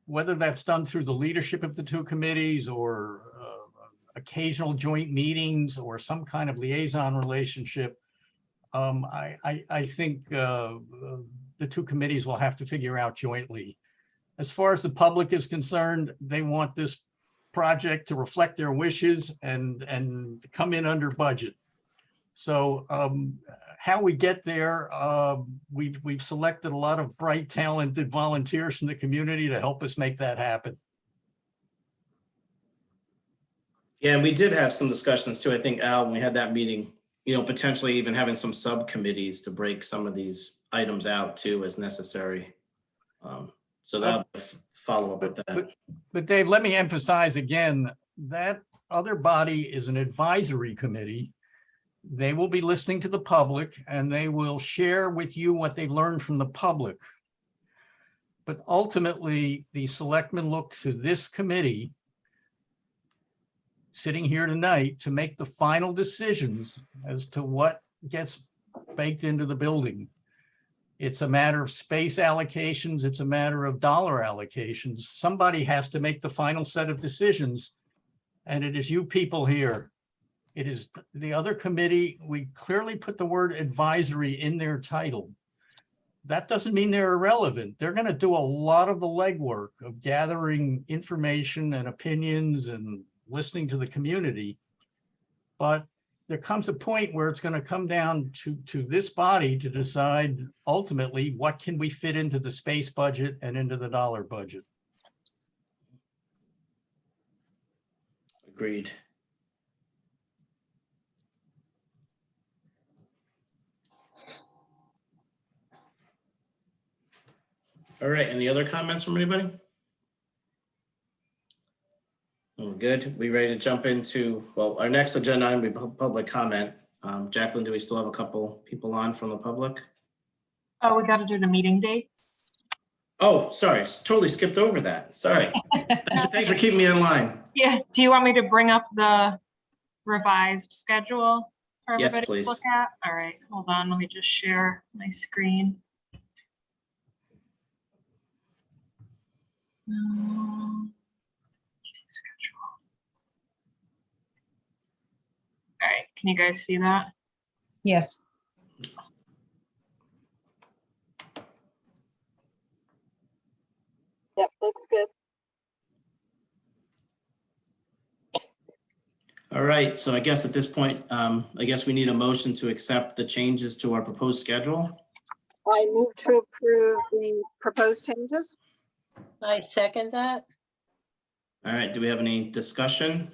Whether that's done through the leadership of the two committees or occasional joint meetings or some kind of liaison relationship, I think the two committees will have to figure out jointly. As far as the public is concerned, they want this project to reflect their wishes and come in under budget. So how we get there, we've selected a lot of bright, talented volunteers from the community to help us make that happen. Yeah, and we did have some discussions too. I think, Al, when we had that meeting, potentially even having some subcommittees to break some of these items out too as necessary. So that'll follow up with that. But Dave, let me emphasize again, that other body is an advisory committee. They will be listening to the public and they will share with you what they've learned from the public. But ultimately, the selectmen look to this committee sitting here tonight to make the final decisions as to what gets baked into the building. It's a matter of space allocations. It's a matter of dollar allocations. Somebody has to make the final set of decisions, and it is you people here. It is the other committee. We clearly put the word advisory in their title. That doesn't mean they're irrelevant. They're going to do a lot of the legwork of gathering information and opinions and listening to the community. But there comes a point where it's going to come down to this body to decide ultimately what can we fit into the space budget and into the dollar budget. Agreed. All right, any other comments from anybody? We're good. We ready to jump into, well, our next agenda item will be public comment. Jacqueline, do we still have a couple people on from the public? Oh, we got to do the meeting dates. Oh, sorry, totally skipped over that. Sorry. Thanks for keeping me in line. Yeah. Do you want me to bring up the revised schedule for Yes, everybody please. to look at? All right, hold on. Let me just share my screen. Schedule. All right, can you guys see that? Yes. Yep, looks good. All right, so I guess at this point, I guess we need a motion to accept the changes to our proposed schedule. I move to approve the proposed changes. I second that. All right, do we have any discussion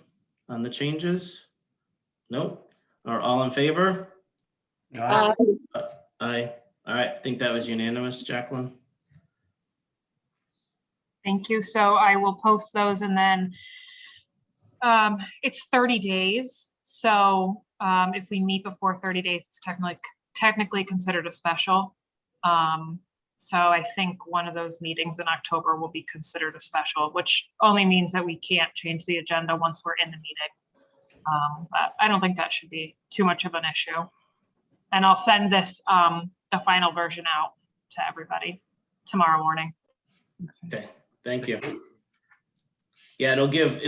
on the changes? Nope. Are all in favor? Aye. All right, I think that was unanimous, Jacqueline. Thank you. So I will post those, and then it's 30 days. So if we meet before 30 days, it's technically considered a special. So I think one of those meetings in October will be considered a special, which only means that we can't change the agenda once we're in the meeting. But I don't think that should be too much of an issue. And I'll send this, the final version out to everybody tomorrow morning. Okay, thank you. Yeah, it'll give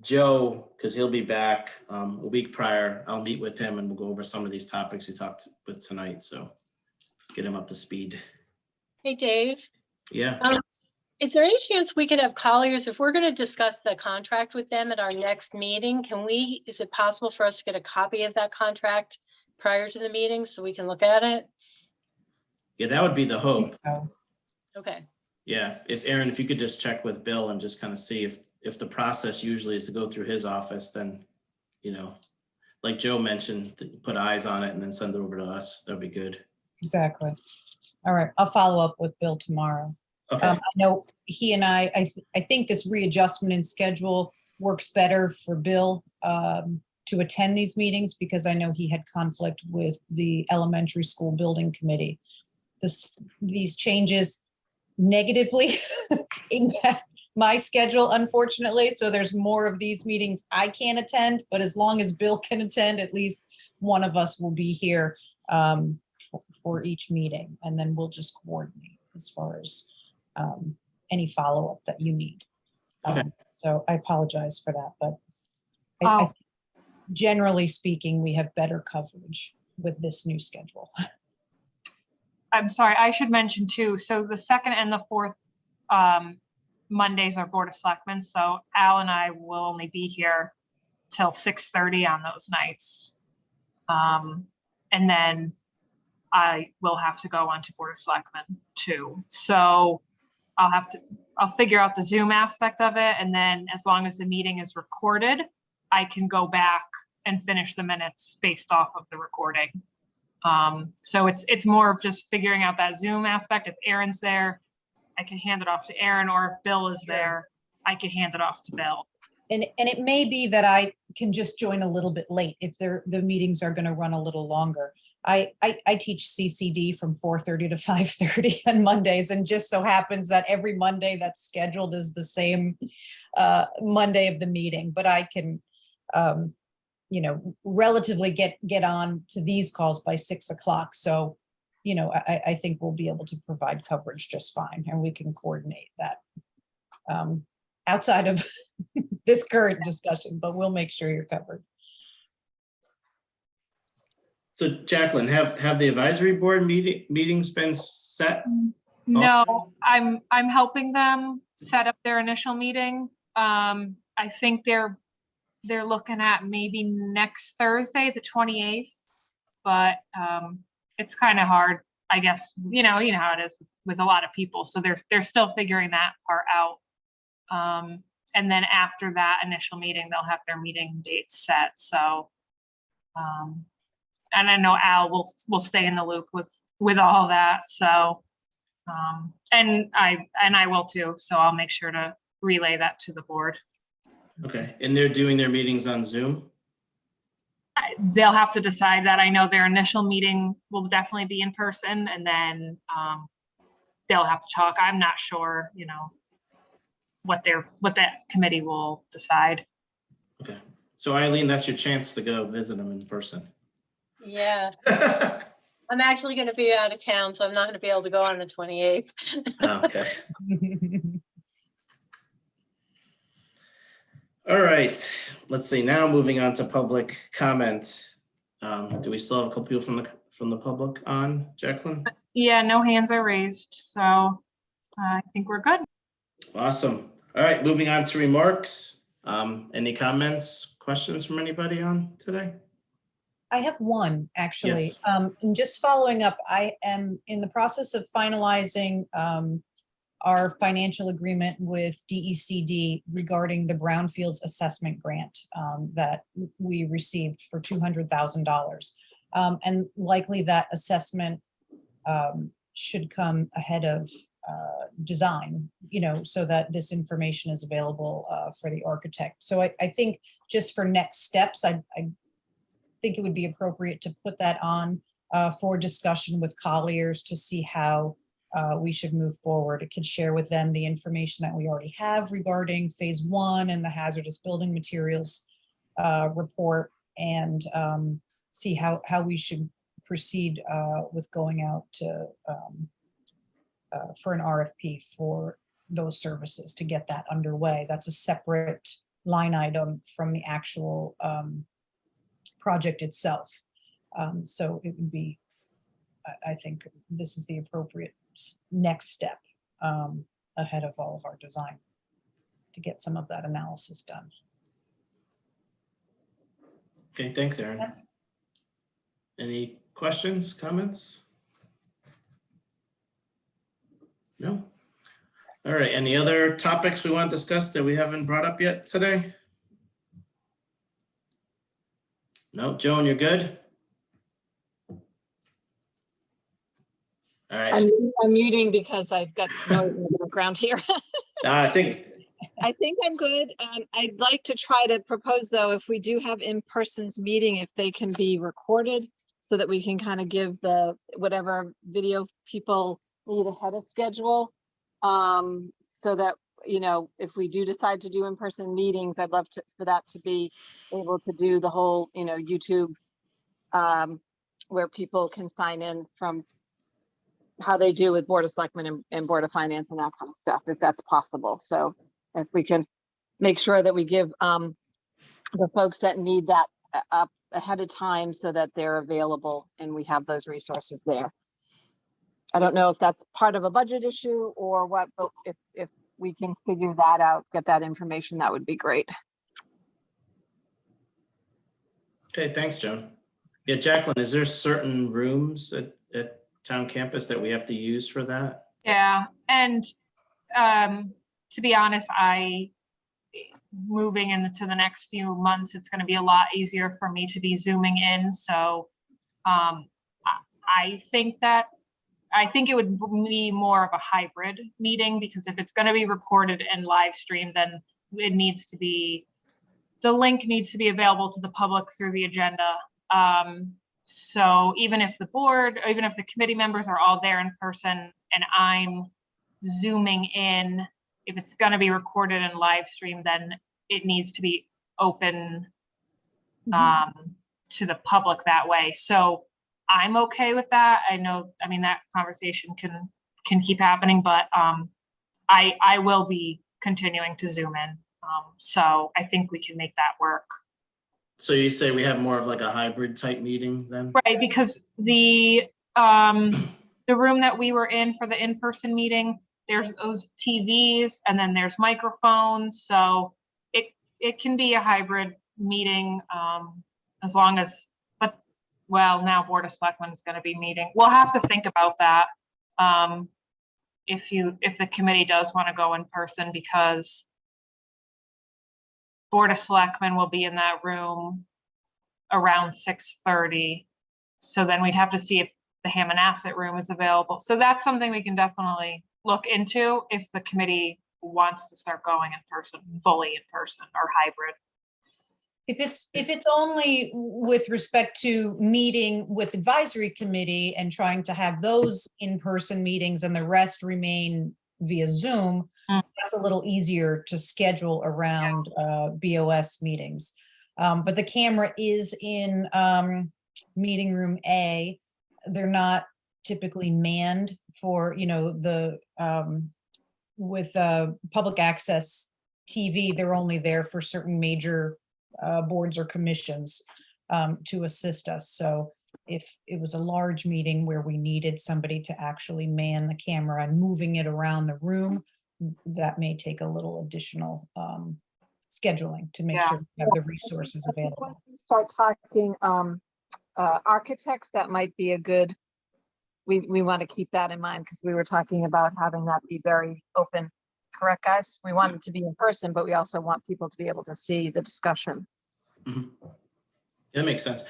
Joe, because he'll be back a week prior. I'll meet with him and we'll go over some of these topics we talked with tonight. So get him up to speed. Hey, Dave. Yeah. Is there any chance we could have Colliers, if we're going to discuss the contract with them at our next meeting, is it possible for us to get a copy of that contract prior to the meeting so we can look at it? Yeah, that would be the hope. So, Okay. Yeah, if Aaron, if you could just check with Bill and just kind of see if the process usually is to go through his office, then, like Joe mentioned, put eyes on it and then send it over to us. That'd be good. exactly. All right, I'll follow up with Bill tomorrow. Okay. I know he and I think this readjustment in schedule works better for Bill to attend these meetings because I know he had conflict with the elementary school building committee. These changes negatively impact my schedule, unfortunately. So there's more of these meetings I can't attend, but as long as Bill can attend, at least one of us will be here for each meeting, and then we'll just coordinate as far as any follow-up that you need. Okay. So I apologize for that, but I Oh. generally speaking, we have better coverage with this new schedule. I'm sorry, I should mention too, so the second and the fourth Mondays are Board of Selectmen, so Al and I will only be here till 6:30 on those nights. And then I will have to go on to Board of Selectmen too. So I'll figure out the Zoom aspect of it, and then as long as the meeting is recorded, I can go back and finish the minutes based off of the recording. So it's more of just figuring out that Zoom aspect. If Aaron's there, I can hand it off to Aaron, or if Bill is there, I can hand it off to Bill. And it may be that I can just join a little bit late if the meetings are going to run a little longer. I teach CCD from 4:30 to 5:30 on Mondays, and just so happens that every Monday that's scheduled is the same Monday of the meeting. But I can, relatively get on to these calls by 6 o'clock. So, I think we'll be able to provide coverage just fine, and we can coordinate that outside of this current discussion, but we'll make sure you're covered. So Jacqueline, have the advisory board meetings been set? No, I'm helping them set up their initial meeting. I think they're looking at maybe next Thursday, the 28th, but it's kind of hard, I guess, you know how it is with a lot of people. So they're still figuring that part out. And then after that initial meeting, they'll have their meeting dates set. So, and I know Al will stay in the loop with all that. So, and I will too. So I'll make sure to relay that to the board. Okay, and they're doing their meetings on Zoom? They'll have to decide that. I know their initial meeting will definitely be in person, and then they'll have to talk. I'm not sure, what that committee will decide. Okay, so Eileen, that's your chance to go visit them in person. Yeah, I'm actually going to be out of town, so I'm not going to be able to go on the 28th. Okay. All right, let's see, now moving on to public comment. Do we still have a couple people from the public on, Jacqueline? Yeah, no hands are raised, so I think we're good. Awesome. All right, moving on to remarks. Any comments, questions from anybody on today? I have one, actually. Yes. And just following up, I am in the process of finalizing our financial agreement with DECD regarding the Brownfields Assessment Grant that we received for $200,000. And likely that assessment should come ahead of design, so that this information is available for the architect. So I think just for next steps, I think it would be appropriate to put that on for discussion with Colliers to see how we should move forward. It could share with them the information that we already have regarding phase 1 and the hazardous building materials report, and see how we should proceed with going out to for an RFP for those services to get that underway. That's a separate line item from the actual project itself. So it would be, I think this is the appropriate next step ahead of all of our design to get some of that analysis done. Okay, thanks, Aaron. Any questions, comments? No? All right, any other topics we want to discuss that we haven't brought up yet today? No, Joan, you're good? All right. I'm muting because I've got noise in the background here. I think, I think I'm good. I'd like to try to propose, though, if we do have in-person's meeting, if they can be recorded so that we can kind of give the whatever video people need ahead of schedule. So that, if we do decide to do in-person meetings, I'd love for that to be able to do the whole, YouTube where people can sign in from how they do with Board of Selectmen and Board of Finance and that kind of stuff, if that's possible. So if we can make sure that we give the folks that need that up ahead of time so that they're available and we have those resources there. I don't know if that's part of a budget issue or what, but if we can figure that out, get that information, that would be great. Okay, thanks, Joan. Yeah, Jacqueline, is there certain rooms at town campus that we have to use for that? Yeah, and to be honest, moving into the next few months, it's going to be a lot easier for me to be zooming in. So I think it would be more of a hybrid meeting, because if it's going to be recorded and live streamed, then it needs to be, the link needs to be available to the public through the agenda. So even if the board, or even if the committee members are all there in person and I'm zooming in, if it's going to be recorded and live streamed, then it needs to be open to the public that way. So I'm okay with that. I know, I mean, that conversation can keep happening, but I will be continuing to zoom in. So I think we can make that work. So you say we have more of like a hybrid type meeting then? Right, because the room that we were in for the in-person meeting, there's those TVs and then there's microphones. So it can be a hybrid meeting as long as, but well, now Board of Selectmen is going to be meeting. We'll have to think about that if the committee does want to go in person, because Board of Selectmen will be in that room around 6:30. So then we'd have to see if the Hammond Asset Room is available. So that's something we can definitely look into if the committee wants to start going in person, fully in person or hybrid. If it's only with respect to meeting with advisory committee and trying to have those in-person meetings and the rest remain via Zoom, that's a little easier to schedule around BOS meetings. But the camera is in meeting room A. They're not typically manned for, the with public access TV. They're only there for certain major boards or commissions to assist us. So if it was a large meeting where we needed somebody to actually man the camera and moving it around the room, that may take a little additional scheduling to make sure we have the resources available. Once we start talking architects, that might be a good, we want to keep that in mind, because we were talking about having that be very open. Correct, guys? We want it to be in person, but we also want people to be able to see the discussion. Mm-hmm. That makes sense.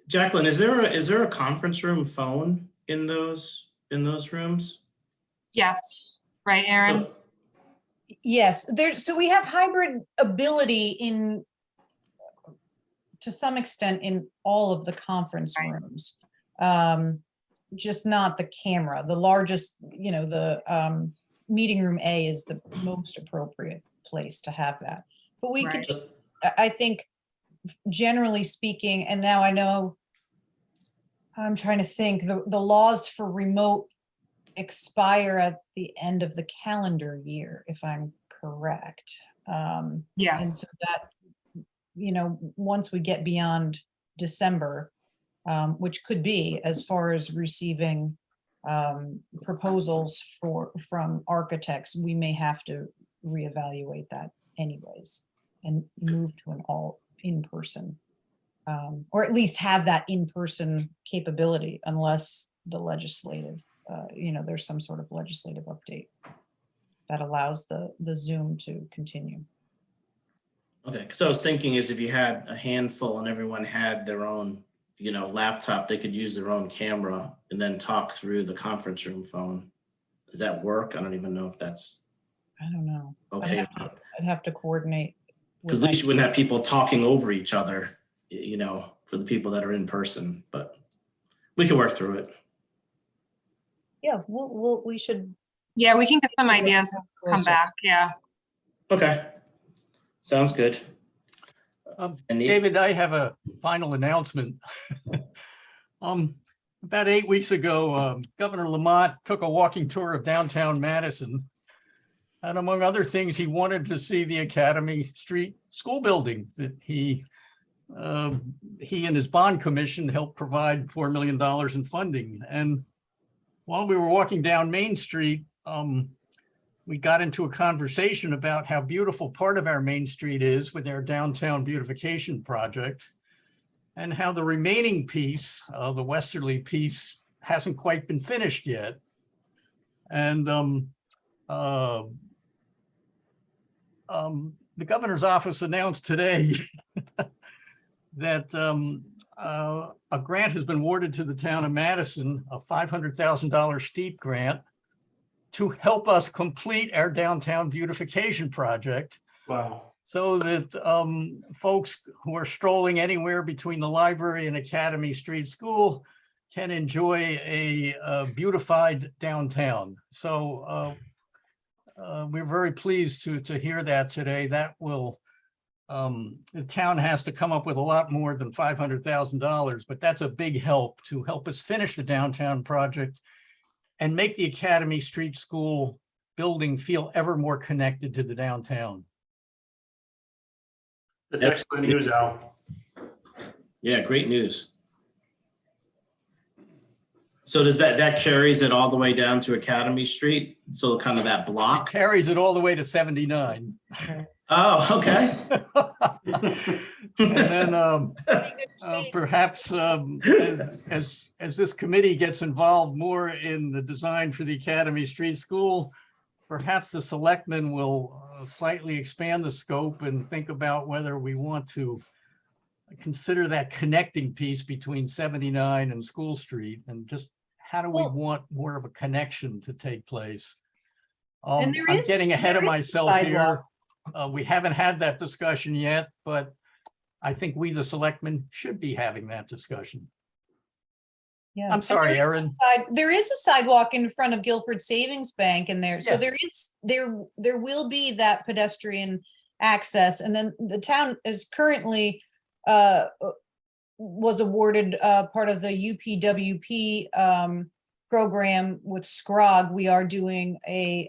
Jacqueline, is there a conference room phone in those rooms? Yes, right, Aaron? Yes, so we have hybrid ability to some extent in all of the conference rooms. Just not the camera. The largest, the meeting room A is the most appropriate place to have that. But we could just, I think, generally speaking, and now I know, I'm trying to think, the laws for remote expire at the end of the calendar year, if I'm correct. Yeah. And so that, once we get beyond December, which could be as far as receiving proposals from architects, we may have to reevaluate that anyways and move to an all in-person, or at least have that in-person capability, unless the legislative, there's some sort of legislative update that allows the Zoom to continue. Okay, because I was thinking is if you had a handful and everyone had their own, laptop, they could use their own camera and then talk through the conference room phone. Does that work? I don't even know if that's I don't know. okay. I'd have to coordinate. Because at least you wouldn't have people talking over each other, for the people that are in person, but we can work through it. Yeah, we should. Yeah, we can get some ideas and come back. Yeah. Okay. Sounds good. David, I have a final announcement. About 8 weeks ago, Governor Lamont took a walking tour of downtown Madison. And among other things, he wanted to see the Academy Street School building that he and his bond commission helped provide $4 million in funding. And while we were walking down Main Street, we got into a conversation about how beautiful part of our Main Street is with our downtown beautification project, and how the remaining piece, the westerly piece, hasn't quite been finished yet. And the governor's office announced today that a grant has been awarded to the town of Madison, a $500,000 steep grant, to help us complete our downtown beautification project. Wow. So that folks who are strolling anywhere between the library and Academy Street School can enjoy a beautified downtown. So we're very pleased to hear that today. That will, the town has to come up with a lot more than $500,000, but that's a big help to help us finish the downtown project and make the Academy Street School building feel ever more connected to the downtown. That's excellent news, Al. Yeah, great news. So does that carries it all the way down to Academy Street? So kind of that block? Carries it all the way to 79. Oh, okay. And then perhaps as this committee gets involved more in the design for the Academy Street School, perhaps the selectmen will slightly expand the scope and think about whether we want to consider that connecting piece between 79 and School Street, and just how do we want more of a connection to take place? And there I'm is- getting ahead of there is myself here. sidewalk. We haven't had that discussion yet, but I think we, the selectmen, should be having that discussion. Yeah. I'm And sorry, there is a there is a sidewalk in front of Guilford Savings Bank in there. So Yes. there will be that pedestrian access. And then the town is currently was awarded part of the UPWP program with SCROG. We are doing a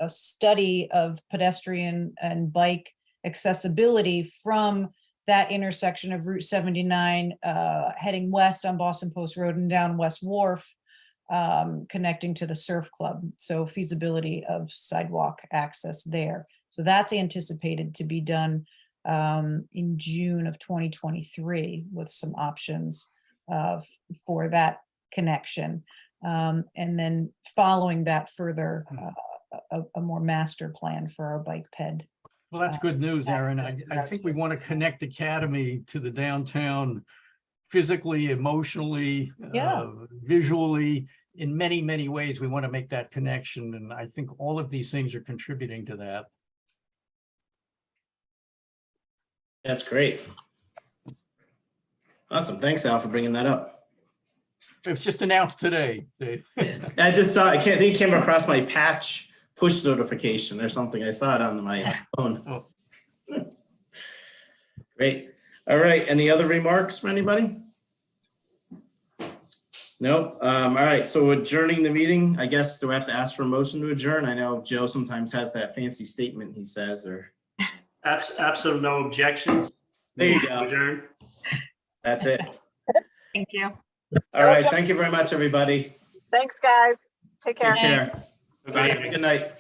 study of pedestrian and bike accessibility from that intersection of Route 79, heading west on Boston Post Road and down West Wharf, connecting to the Surf Club. So feasibility of sidewalk access there. So that's anticipated to be done in June of 2023 with some options for that connection. And then following that further, a more master plan for our bike ped. Well, that's good news, Aaron. access to I that. think we want to connect Academy to the downtown physically, emotionally, Yeah. visually, in many, many ways. We want to make that connection. And I think all of these things are contributing to that. That's great. Awesome. Thanks, Al, for bringing that up. It was just announced today, Dave. I just saw, I think it came across my patch push notification or something. I saw it on my phone. Oh. Great. All right. Any other remarks from anybody? No. All right. So adjourning the meeting, I guess, do I have to ask for a motion to adjourn? I know Joe sometimes has that fancy statement he says, or. Absolute no objections. There you go. Adjourn. That's it. Thank you. All right. Thank you very much, everybody. Thanks, guys. Take care. Take care. Bye. Have a good night.